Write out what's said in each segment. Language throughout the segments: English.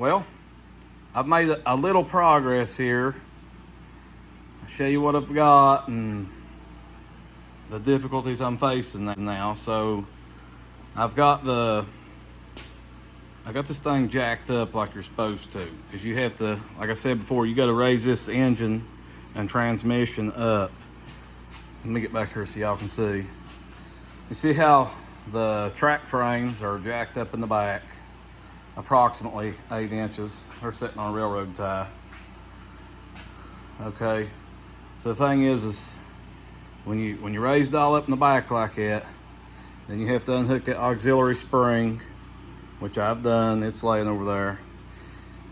Well, I've made a little progress here. I'll show you what I've got and the difficulties I'm facing now. So I've got this thing jacked up like you're supposed to, because you have to, like I said before, you got to raise this engine and transmission up. Let me get back here so y'all can see. You see how the track frames are jacked up in the back, approximately 8 inches. They're sitting on a railroad tie. Okay, so the thing is when you raise it all up in the back like that, then you have to unhook the auxiliary spring, which I've done. It's laying over there,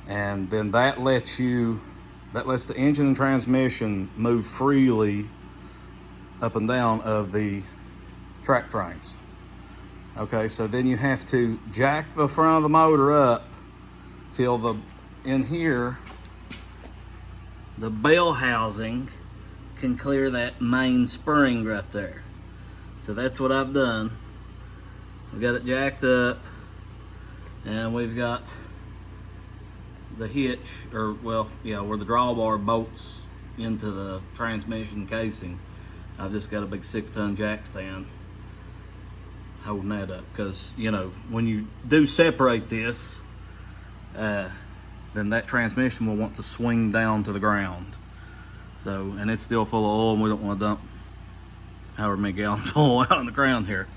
and then that lets the engine and transmission move freely up and down of the track frames. Okay, so then you have to jack the front of the motor up till in here the bell housing can clear that main spring right there. So that's what I've done. We've got it jacked up, and we've got the hitch, or where the drawbar bolts into the transmission casing. I've just got a big 6-ton jack stand holding that up, because when you do separate this, then that transmission will want to swing down to the ground. So, and it's still full of oil, and we don't want to dump however many gallons of oil out on the ground here.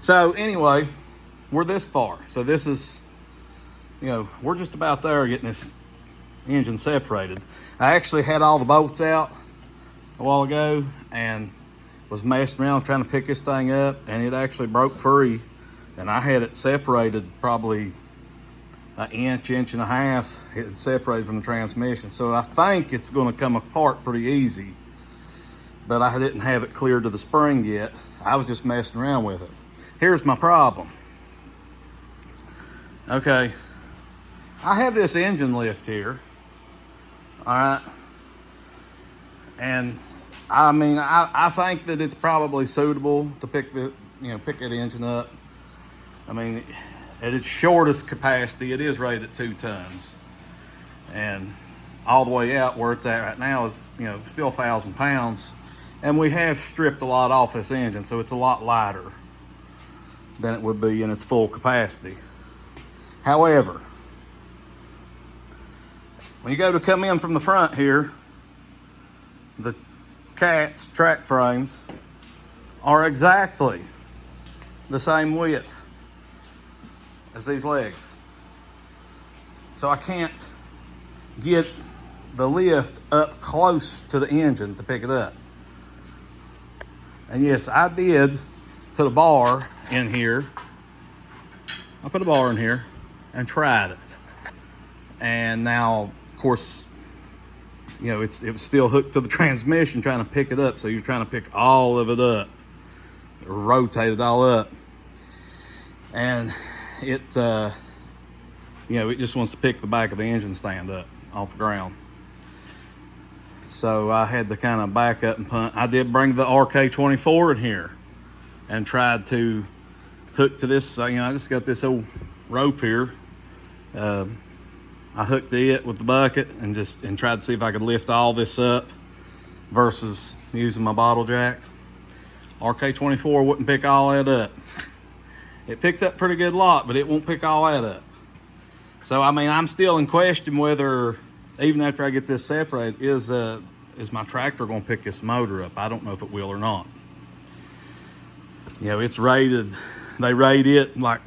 So anyway, we're this far. So this is, we're just about there getting this engine separated. I actually had all the bolts out a while ago and was messing around trying to pick this thing up, and it actually broke free, and I had it separated probably an inch and a half. It had separated from the transmission, so I think it's going to come apart pretty easy, but I didn't have it cleared to the spring yet. I was just messing around with it. Here's my problem. Okay, I have this engine lift here, all right, and I mean, I think that it's probably suitable to pick that engine up. I mean, at its shortest capacity, it is rated at 2 tons. And all the way out where it's at right now is, still 1,000 pounds. And we have stripped a lot off this engine, so it's a lot lighter than it would be in its full capacity. However, when you go to come in from the front here, the cat's track frames are exactly the same width as these legs. So I can't get the lift up close to the engine to pick it up. And yes, I did put a bar in here. I put a bar in here and tried it. And now, of course, it was still hooked to the transmission trying to pick it up. So you're trying to pick all of it up, rotate it all up. And it just wants to pick the back of the engine stand up off the ground. So I had to kind of back up and punt. I did bring the RK24 in here and tried to hook to this. I just got this old rope here. I hooked it with the bucket and tried to see if I could lift all this up versus using my bottle jack. RK24 wouldn't pick all that up. It picks up pretty good lot, but it won't pick all that up. So I mean, I'm still in question whether, even after I get this separated, is my tractor going to pick this motor up? I don't know if it will or not. It's rated. They rate it like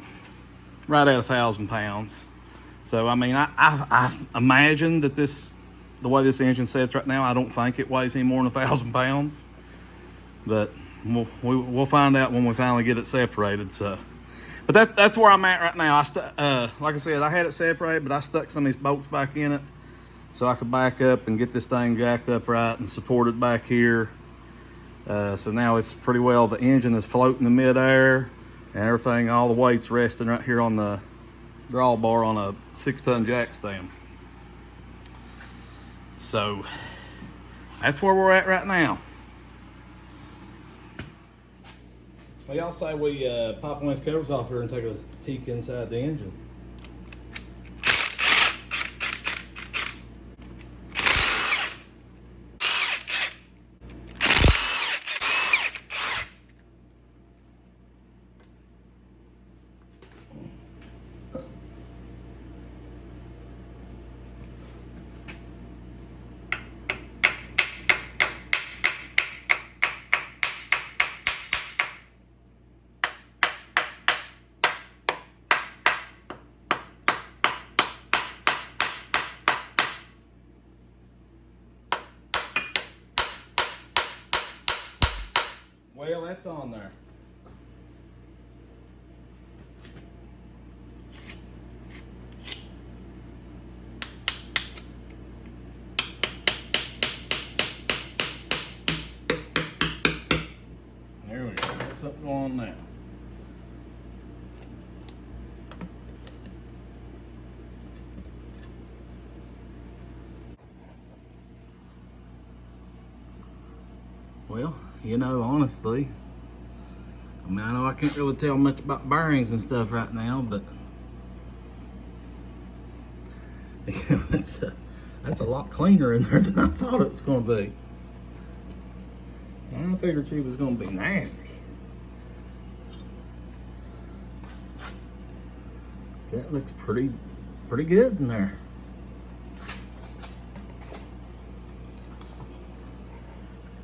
right at 1,000 pounds. So I mean, I imagine that the way this engine sets right now, I don't think it weighs any more than 1,000 pounds. But we'll find out when we finally get it separated. So, but that's where I'm at right now. Like I said, I had it separated, but I stuck some of these bolts back in it so I could back up and get this thing jacked up right and supported back here. So now it's pretty well, the engine is floating in midair and everything, all the weight's resting right here on the drawbar on a 6-ton jack stand. So that's where we're at right now. Well, y'all say we pop one of these covers off here and take a peek inside the engine. that's on there. There we go. There's something going on now. Well, you know, honestly, I mean, I know I can't really tell much about bearings and stuff right now, but that's a lot cleaner in there than I thought it was going to be. I figured she was going to be nasty. That looks pretty good in there.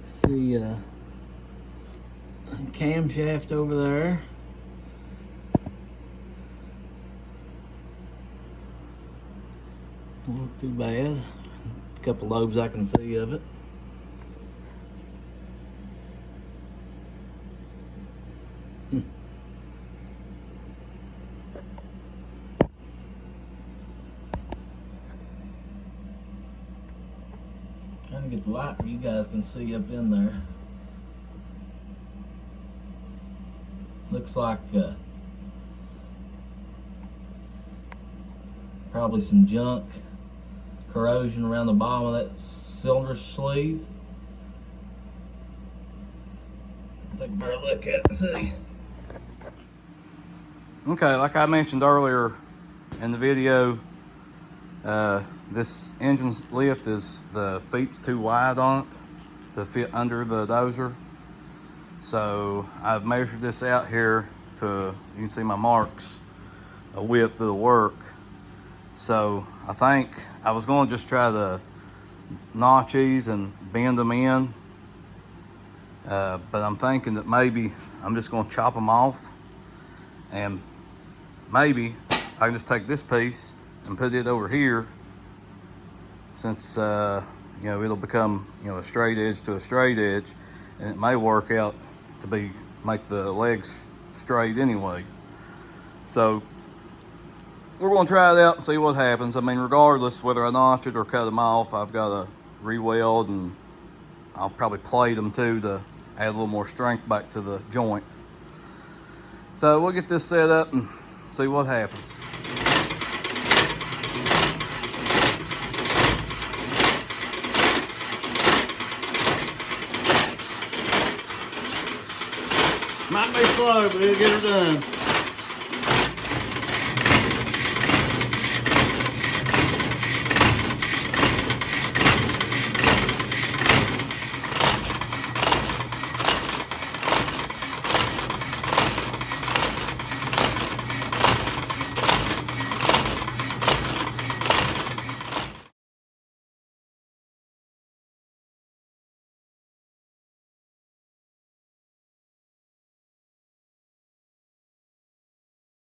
See, camshaft over there. Don't look too bad. A couple lobes I can see of it. Trying to get the light where you guys can see up in there. Looks like probably some junk, corrosion around the bottom of that cylinder sleeve. Take a better look at it and see. Okay, like I mentioned earlier in the video, this engine lift the feet's too wide on it to fit under the dozer. So I've measured this out here to, you can see my marks, a width of the work. So I think I was going to just try to notch these and bend them in, but I'm thinking that maybe I'm just going to chop them off, and maybe I can just take this piece and put it over here, since you know, it'll become, you know, a straight edge to a straight edge, and it may work out to make the legs straight anyway. So we're going to try it out and see what happens. I mean, regardless whether I notch it or cut them off, I've got to re-weld, and I'll probably plate them too to add a little more strength back to the joint. So we'll get this set up and see what happens. Might be slow, but it'll get her done.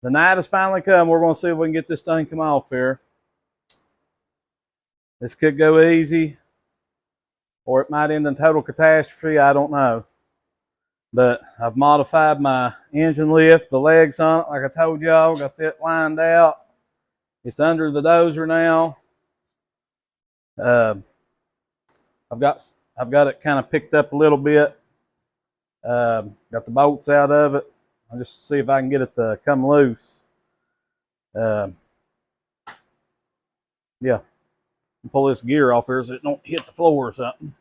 The night has finally come. We're going to see if we can get this thing come off here. This could go easy, or it might end in total catastrophe. I don't know. But I've modified my engine lift, the legs on it, like I told y'all. Got that lined out. It's under the dozer now. I've got it kind of picked up a little bit. Got the bolts out of it. I'll just see if I can get it to come loose. Yeah, pull this gear off here so it don't hit the floor or something.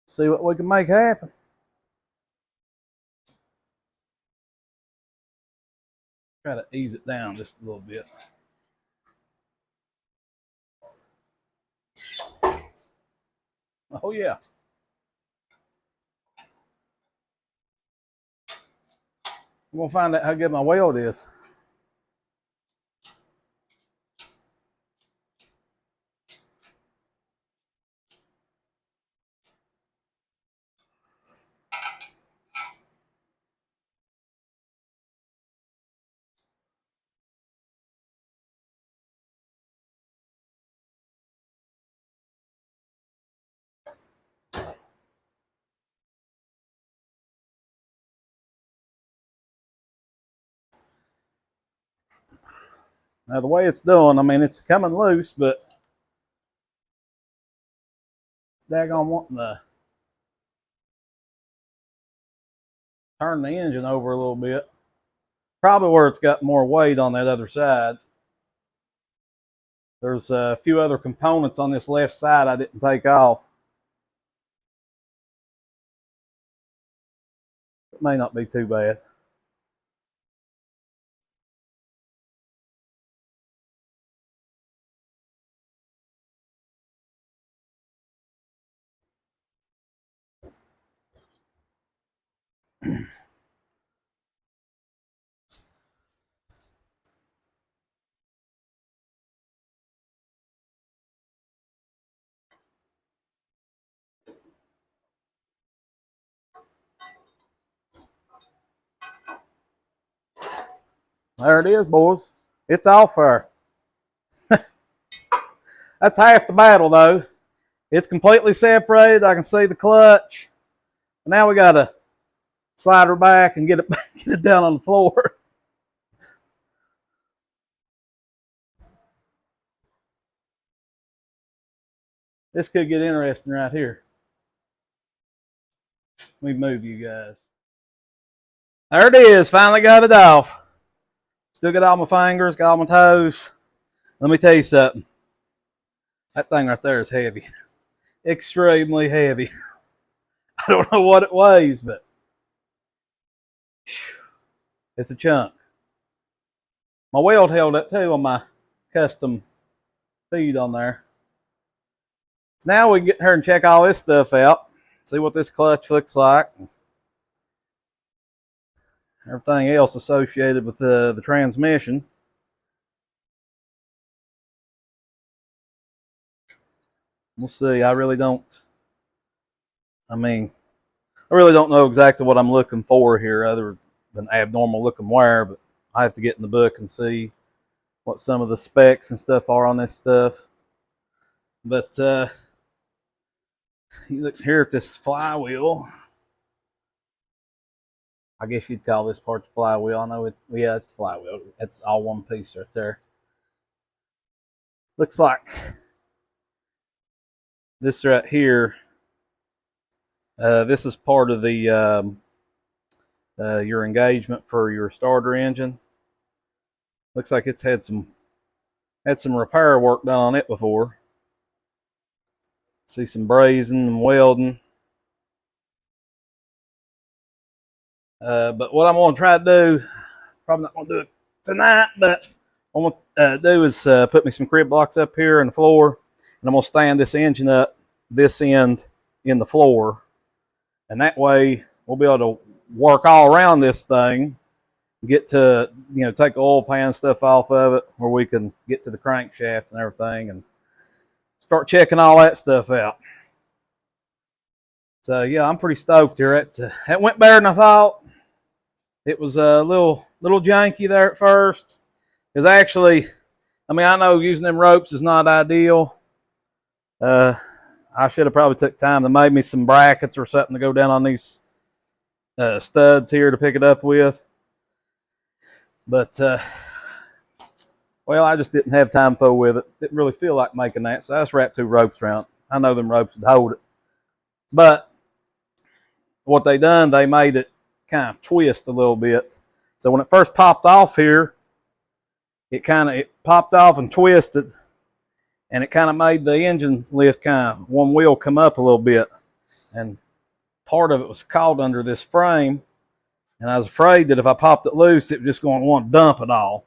See what we can make happen. Try to ease it down just a little bit. Oh yeah. I'm gonna find out how good my weld is. Now the way it's doing, I mean, it's coming loose, but it's daggone wanting to turn the engine over a little bit. Probably where it's got more weight on that other side. There's a few other components on this left side I didn't take off. It may not be too bad. There it is, boys. It's off there. That's half the battle, though. It's completely separated. I can see the clutch. Now we got to slide her back and get it down on the floor. This could get interesting right here. Let me move you guys. There it is. Finally got it off. Still got all my fingers, got all my toes. Let me tell you something. That thing right there is heavy. Extremely heavy. I don't know what it weighs, but it's a chunk. My weld held up too on my custom feed on there. So now we can get here and check all this stuff out. See what this clutch looks like. Everything else associated with the transmission. We'll see. I really don't know exactly what I'm looking for here other than abnormal looking wire, but I have to get in the book and see what some of the specs and stuff are on this stuff. But you look here at this flywheel. I guess you'd call this part the flywheel. I know yeah, it's the flywheel. It's all one piece right there. Looks like this right here. This is part of the your engagement for your starter engine. Looks like it's had some repair work done on it before. See some brazing and welding. But what I'm going to try to do, probably not going to do it tonight, but what I'm going to do is put me some crib blocks up here in the floor, and I'm going to stand this engine up this end in the floor, and that way we'll be able to work all around this thing, get to, take the oil pan stuff off of it, where we can get to the crankshaft and everything, and start checking all that stuff out. So yeah, I'm pretty stoked here. It went better than I thought. It was a little janky there at first, because actually, I know using them ropes is not ideal. I should have probably took time to make me some brackets or something to go down on these studs here to pick it up with. But well, I just didn't have time for with it. Didn't really feel like making that, so I just wrapped 2 ropes around it. I know them ropes would hold it, but what they done, they made it kind of twist a little bit. So when it first popped off here, it popped off and twisted, and it kind of made the engine lift kind of one wheel come up a little bit, and part of it was caught under this frame, and I was afraid that if I popped it loose, it was just going to want to dump it all.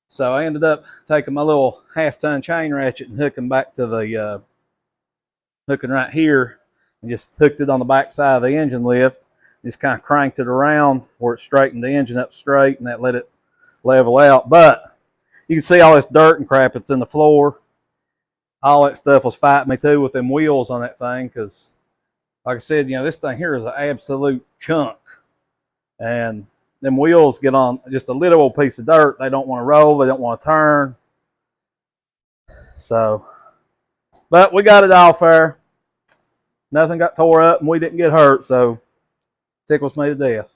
So I ended up taking my little 1/2-ton chain ratchet and hooking back to the hooking right here, and just hooked it on the back side of the engine lift. Just kind of cranked it around where it straightened the engine up straight, and that let it level out. But you can see all this dirt and crap that's in the floor. All that stuff was fighting me too with them wheels on that thing, because like I said, this thing here is an absolute chunk, and them wheels get on just a little old piece of dirt. They don't want to roll, they don't want to turn. So, but we got it off there. Nothing got tore up, and we didn't get hurt, so tickles me to death.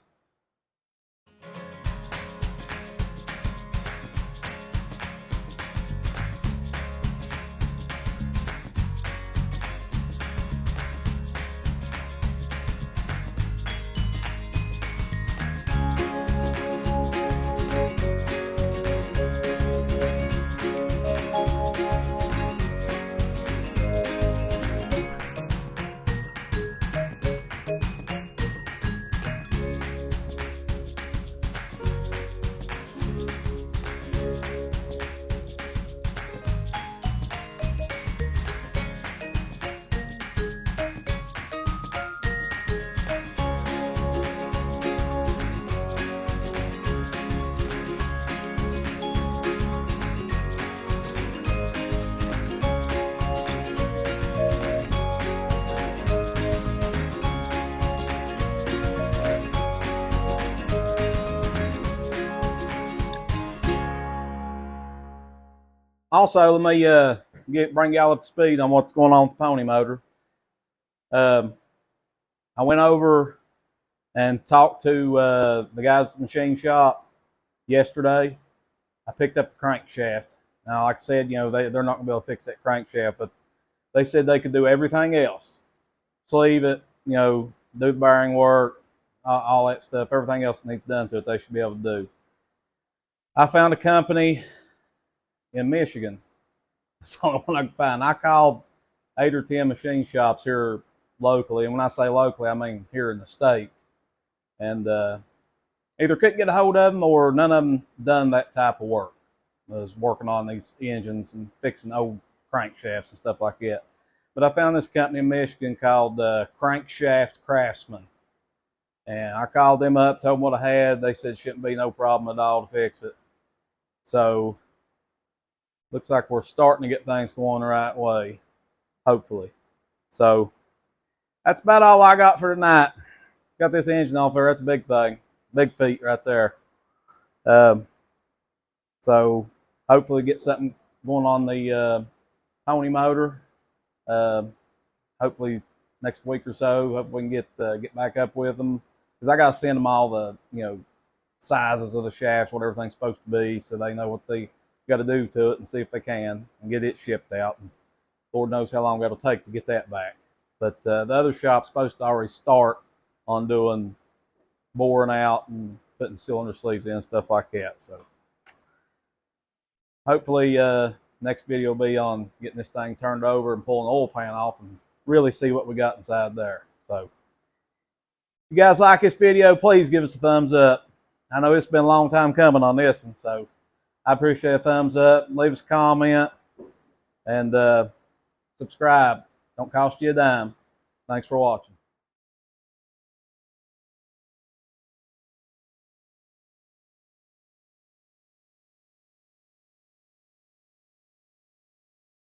Also, let me bring y'all up to speed on what's going on with the pony motor. I went over and talked to the guys at the machine shop yesterday. I picked up the crankshaft. Now, like I said, they're not going to be able to fix that crankshaft, but they said they could do everything else. Sleeve it, do the bearing work, all that stuff. Everything else that needs done to it, they should be able to do. I found a company in Michigan. That's the only one I could find. I called 8 or 10 machine shops here locally, and when I say locally, I mean here in the state. And either couldn't get a hold of them, or none of them done that type of work. I was working on these engines and fixing old crankshafts and stuff like that. But I found this company in Michigan called Crankshaft Craftsman. And I called them up, told them what I had. They said it shouldn't be no problem at all to fix it. So, looks like we're starting to get things going the right way, hopefully. So, that's about all I got for tonight. Got this engine off there. That's a big thing. Big feat right there. So, hopefully get something going on the pony motor. Hopefully next week or so. Hope we can get back up with them, because I got to send them all the sizes of the shafts, what everything's supposed to be, so they know what they got to do to it, and see if they can and get it shipped out. And Lord knows how long it'll take to get that back. But the other shop's supposed to already start on doing boring out and putting cylinder sleeves in, stuff like that. So hopefully next video will be on getting this thing turned over and pulling the oil pan off and really see what we got inside there. So if you guys like this video, please give us a thumbs up. I know it's been a long time coming on this, and so I appreciate a thumbs up. Leave us a comment and subscribe. Don't cost you a dime. Thanks for watching.